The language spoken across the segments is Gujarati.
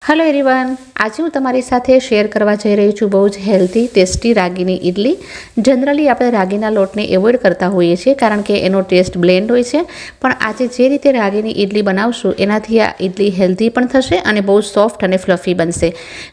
हेलो एवरीवन, आज हूँ तमारी साथे शेर करवा जई रही छूँ बहुत ज हेल्थी टेस्टी रागीनी इडली। जनरली આપણે રાગીના લોટને એવોઇડ કરતા હોઈએ છીએ કારણ કે એનો ટેસ્ટ બ્લેન્ડ હોય છે, પણ આજે જે રીતે રાગીની ઇડલી બનાવશું એનાથી આ ઇડલી હેલ્ધી પણ થશે અને બહુ સોફ્ટ અને ફ્લફી બનશે,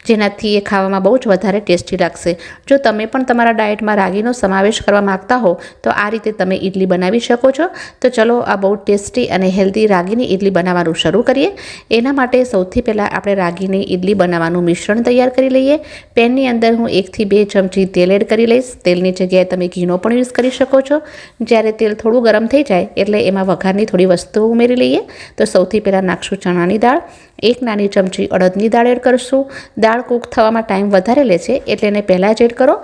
જેનાથી એ ખાવામાં બહુ જ વધારે ટેસ્ટી લાગશે। જો તમે પણ તમારા ડાયટમાં રાગીનો સમાવેશ કરવા માંગતા હો તો આ રીતે તમે ઇડલી બનાવી શકો છો। તો ચલો આ બહુ ટેસ્ટી અને હેલ્ધી રાગીની ઇડલી બનાવવાનું શરૂ કરીએ। એના માટે સૌથી પહેલાં આપણે રાગીની ઇડલી બનાવવાનું મિશ્રણ તૈયાર કરી લઈએ। પેનની અંદર હું 1 થી 2 ચમચી તેલ એડ કરી લઈશ। તેલની જગ્યાએ તમે ઘીનો પણ યુઝ કરી શકો છો। જ્યારે તેલ થોડું ગરમ થઈ જાય એટલે એમાં વઘારની થોડી વસ્તુઓ ઉમેરી લઈએ। તો સૌથી પહેલાં નાખશું ચણાની દાળ, 1 નાની ચમચી અડદની દાળ એડ કરશું। દાળ કૂક થવામાં ટાઈમ વધારે લે છે એટલે એને પહેલાં જ એડ કરો।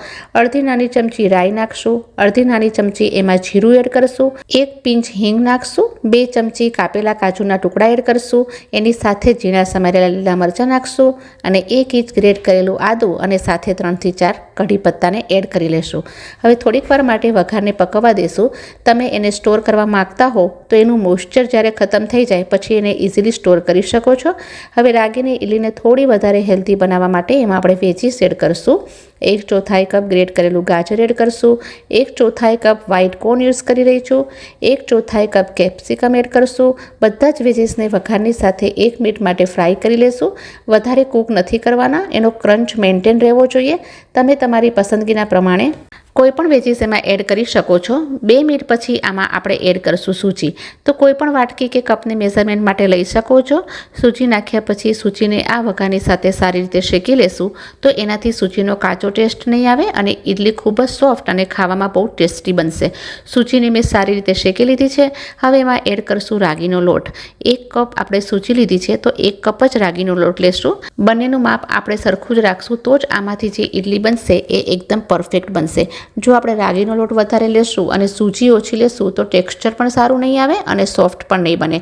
અડધી નાની ચમચી રાઈ નાખશું, અડધી નાની ચમચી એમાં જીરું એડ કરશું, 1 પિંચ હિંગ નાખશું, 2 ચમચી કાપેલા કાજુના ટુકડા એડ કરશું, એની સાથે ઝીણા સમારેલા લીલા મરચાં નાખશું અને 1 ઇંચ ગ્રેટ કરેલું આદું અને સાથે 3 થી 4 કઢી પત્તાને એડ કરી લેશું। હવે થોડીક વાર માટે વઘારને પકવવા દેશું। તમે એને સ્ટોર કરવા માંગતા હો તો એનું મોઇસ્ચર જ્યારે ખતમ થઈ જાય પછી એને ઇઝીલી સ્ટોર કરી શકો છો। હવે રાગીની ઇડલીને થોડી વધારે હેલ્ધી બનાવવા માટે એમાં આપણે વેજીસ એડ કરશું। 1/4 કપ ગ્રેટ કરેલું ગાજર એડ કરશું, 1/4 કપ વ્હાઈટ કોર્ન યુઝ કરી રહી છું, 1/4 કપ કેપ્સિકમ એડ કરશું। બધા જ વેજીસને વઘારની સાથે 1 મિનિટ માટે ફ્રાય કરી લેશું। વધારે કૂક નથી કરવાના, એનો ક્રંચ મેન્ટેન રહેવો જોઈએ। તમે તમારી પસંદગીના પ્રમાણે કોઈ પણ વેજીસ એમાં એડ કરી શકો છો। 2 મિનિટ પછી આમાં આપણે એડ કરશું સૂજી। તો કોઈ પણ વાટકી કે કપની મેઝરમેન્ટ માટે લઈ શકો છો। સૂજી નાખ્યા પછી સૂજીને આ વઘારની સાથે સારી રીતે શેકી લેશું તો એનાથી સૂજીનો કાચો ટેસ્ટ નહીં આવે અને ઇડલી ખૂબ જ સોફ્ટ અને ખાવામાં બહુ ટેસ્ટી બનશે। સૂજીને મેં સારી રીતે શેકી લીધી છે। હવે એમાં એડ કરશું રાગીનો લોટ। 1 કપ આપણે સૂજી લીધી છે તો 1 કપ જ રાગીનો લોટ લેશું। બંનેનું માપ આપણે સરખું જ રાખશું તો જ આમાંથી જે ઇડલી બનશે એ એકદમ પરફેક્ટ બનશે। જો આપણે રાગીનો લોટ વધારે લેશું અને સૂજી ઓછી લેશું તો ટેક્સચર પણ સારું નહીં આવે અને સોફ્ટ પણ નહીં બને,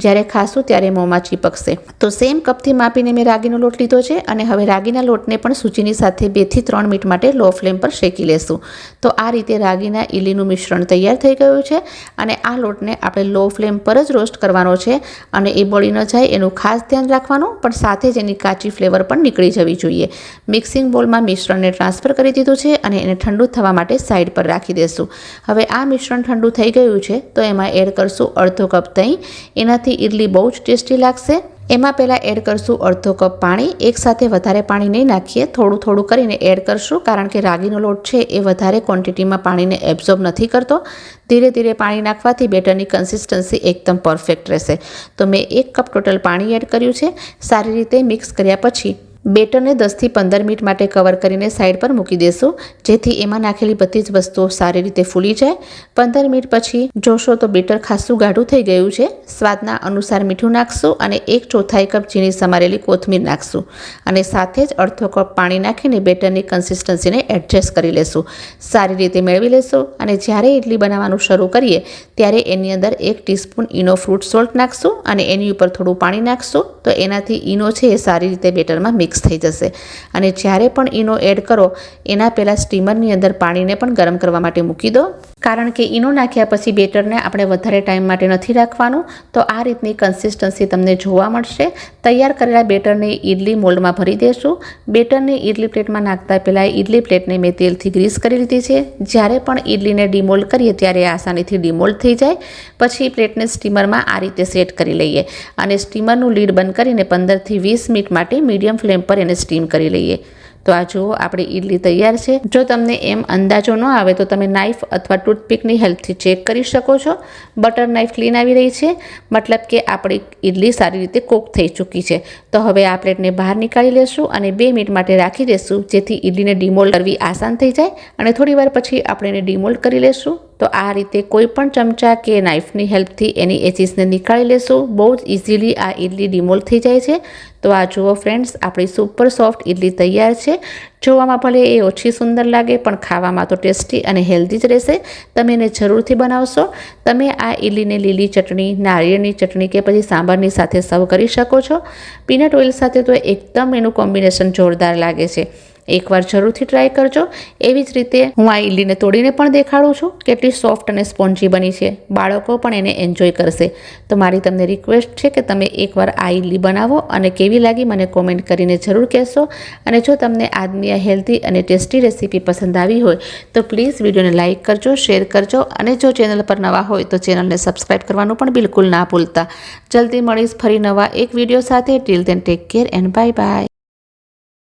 જ્યારે ખાશું ત્યારે મોંમાં ચીપકશે। તો સેમ કપથી માપીને મેં રાગીનો લોટ લીધો છે અને હવે રાગીના લોટને પણ સૂજીની સાથે 2 થી 3 મિનિટ માટે લો ફ્લેમ પર શેકી લેશું। તો આ રીતે રાગીના ઇડલીનું મિશ્રણ તૈયાર થઈ ગયું છે અને આ લોટને આપણે લો ફ્લેમ પર જ રોસ્ટ કરવાનો છે અને એ બળી ન જાય એનું ખાસ ધ્યાન રાખવાનું, પણ સાથે જ એની કાચી ફ્લેવર પણ નીકળી જવી જોઈએ। મિક્સિંગ બોલમાં મિશ્રણને ટ્રાન્સફર કરી દીધું છે અને એને ઠંડુ થવા માટે સાઈડ પર રાખી દેશું। હવે આ મિશ્રણ ઠંડુ થઈ ગયું છે તો એમાં એડ કરશું અડધો કપ દહીં। એનાથી ઇડલી બહુ જ ટેસ્ટી લાગશે। એમાં પહેલાં એડ કરશું અડધો કપ પાણી। એકસાથે વધારે પાણી નહીં નાખીએ, થોડું થોડું કરીને એડ કરશું કારણ કે રાગીનો લોટ છે એ વધારે ક્વોન્ટિટીમાં પાણીને એબ્ઝોર્બ નથી કરતો। ધીરે ધીરે પાણી નાખવાથી બેટરની કન્સિસ્ટન્સી એકદમ પરફેક્ટ રહેશે। તો મેં 1 કપ ટોટલ પાણી એડ કર્યું છે। સારી રીતે મિક્સ કર્યા પછી બેટરને 10 થી 15 મિનિટ માટે કવર કરીને સાઈડ પર મૂકી દેશું, જેથી એમાં નાખેલી બધી જ વસ્તુઓ સારી રીતે ફૂલી જાય। 15 મિનિટ પછી જોશો તો બેટર ખાસું ગાઢું થઈ ગયું છે। સ્વાદના અનુસાર મીઠું નાખશું અને 1/4 કપ ઝીણી સમારેલી કોથમીર નાખશું અને સાથે જ અડધો કપ પાણી નાખીને બેટરની કન્સિસ્ટન્સીને એડજસ્ટ કરી લેશું। સારી રીતે મેળવી લેશું અને જ્યારે ઇડલી બનાવવાનું શરૂ કરીએ ત્યારે એની અંદર 1 ટીસ્પૂન ઈનો ફ્રૂટ સોલ્ટ નાખશું અને એની ઉપર થોડું પાણી નાખશું તો એનાથી ઈનો છે એ સારી રીતે બેટરમાં મિક્સ થઈ જશે। અને જ્યારે પણ ઈનો એડ કરો એના પહેલાં સ્ટીમરની અંદર પાણીને પણ ગરમ કરવા માટે મૂકી દો, કારણ કે ઈનો નાખ્યા પછી બેટરને આપણે વધારે ટાઈમ માટે નથી રાખવાનું। તો આ રીતની કન્સિસ્ટન્સી તમને જોવા મળશે। તૈયાર કરેલા બેટરને ઇડલી મોલ્ડમાં ભરી દેશું। બેટરને ઇડલી પ્લેટમાં નાખતા પહેલાં ઇડલી પ્લેટને મેં તેલથી ગ્રીસ કરી લીધી છે। જ્યારે પણ ઇડલીને ડીમોલ્ડ કરીએ ત્યારે આસાનીથી ડીમોલ્ડ થઈ જાય। પછી પ્લેટને સ્ટીમરમાં આ રીતે સેટ કરી લઈએ અને સ્ટીમરનું લીડ બંધ કરીને 15 થી 20 મિનિટ માટે મીડિયમ ફ્લેમ પર એને સ્ટીમ કરી લઈએ। તો આ જુઓ આપણી ઇડલી તૈયાર છે। જો તમને એમ અંદાજો ન આવે તો તમે નાઇફ અથવા ટૂથપીકની હેલ્પથી ચેક કરી શકો છો। બટર નાઇફ ક્લીન આવી રહી છે, મતલબ કે આપણી ઇડલી સારી રીતે કૂક થઈ ચૂકી છે। તો હવે આ પ્લેટને બહાર નીકાળી લેશું અને 2 મિનિટ માટે રાખી દેશું, જેથી ઇડલીને ડીમોલ્ડ કરવી આસાન થઈ જાય અને થોડી વાર પછી આપણે એને ડીમોલ્ડ કરી લેશું। તો આ રીતે કોઈ પણ ચમચા કે નાઇફની હેલ્પથી એની એજીસને નીકાળી લેશું। બહુ જ ઇઝીલી આ ઇડલી ડીમોલ્ડ થઈ જાય છે। તો આ જુઓ ફ્રેન્ડ્સ, આપણી સુપર સોફ્ટ ઇડલી તૈયાર છે। જોવામાં ભલે એ ઓછી સુંદર લાગે પણ ખાવામાં તો ટેસ્ટી અને હેલ્ધી જ રહેશે। તમે એને જરૂરથી બનાવશો। તમે આ ઇડલીને લીલી ચટણી, નારિયેળની ચટણી કે પછી સાંભારની સાથે સર્વ કરી શકો છો। પીનટ ઓઇલ સાથે તો એકદમ એનું કોમ્બિનેશન જોરદાર લાગે છે। એકવાર જરૂરથી ટ્રાય કરજો। એવી જ રીતે હું આ ઇડલીને તોડીને પણ દેખાડું છું કેટલી સોફ્ટ અને સ્પોન્જી બની છે, બાળકો પણ એને એન્જોય કરશે। તો મારી તમને રિક્વેસ્ટ છે કે તમે એકવાર આ ઇડલી બનાવો અને કેવી લાગી મને કોમેન્ટ કરીને જરૂર કહેશો। અને જો તમને આજની આ હેલ્ધી અને ટેસ્ટી રેસીપી પસંદ આવી હોય તો પ્લીઝ વિડીયોને લાઇક કરજો, શેર કરજો અને જો ચેનલ પર નવા હોય તો ચેનલને સબસ્ક્રાઈબ કરવાનું પણ બિલકુલ ના ભૂલતા। જલ્દી મળીશ ફરી નવા એક વિડીયો સાથે। Till then take care and bye bye.